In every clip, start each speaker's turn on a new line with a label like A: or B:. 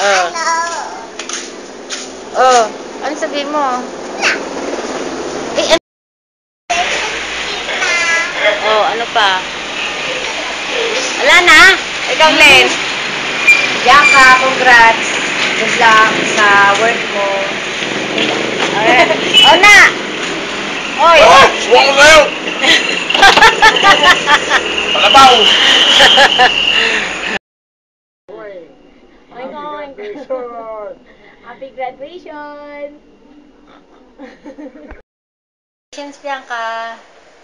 A: Oh. Oh, ano sabihin mo? Eh, oh, ano pa? Wala na? Ikaw, Len.
B: Yaka, congrats. Good luck sa work mo.
A: Ayan. Oh, na! Oy!
C: Oh! Swang na yun! Palabaw!
A: Oink, oink. Happy graduation! Congratulations, Bianca.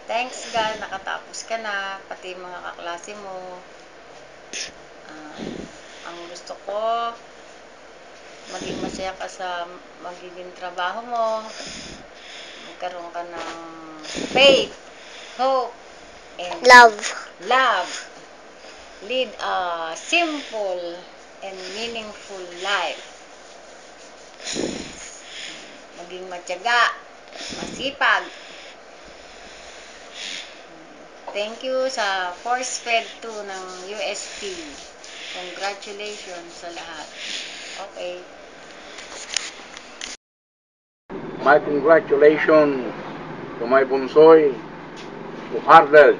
A: Thanks, God. Nakatapos ka na. Pati mga kaklase mo. Ang gusto ko, maging masaya ka sa magiging trabaho mo. Magkaroon ka ng faith, hope, and
B: Love.
A: Lead a simple and meaningful life. Maging matyaga, masipag. Thank you sa Force Fed 2 ng UST. Congratulations sa lahat. Okay.
C: My congratulations to my bunsoy who hardened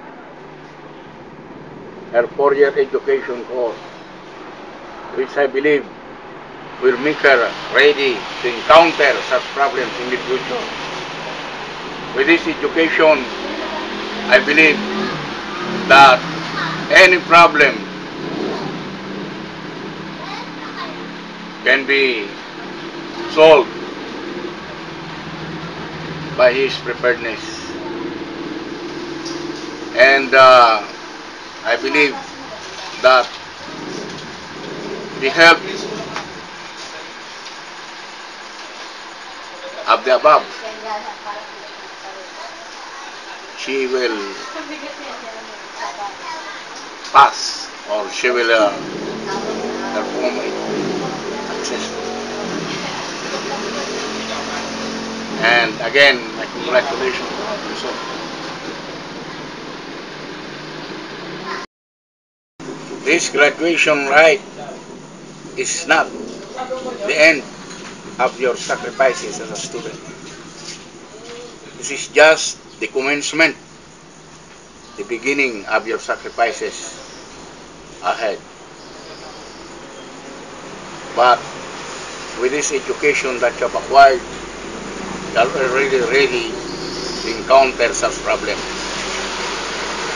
C: her 4-year education course, which I believe will make her ready to encounter such problems in the future. With this education, I believe that any problem can be solved by his preparedness. And I believe that the help of the above, she will pass, or she will perform it successfully. And again, my congratulations to her also. This graduation rite is not the end of your sacrifices as a student. This is just the commencement, the beginning of your sacrifices ahead. But with this education that you have acquired, you are already ready to encounter such problems.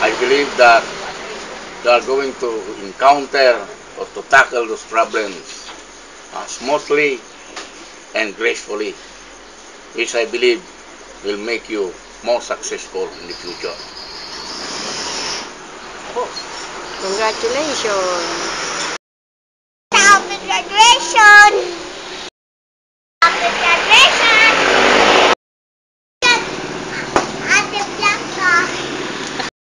C: I believe that you are going to encounter or to tackle those problems smoothly and gracefully, which I believe will make you more successful in the future.
A: Congratulations!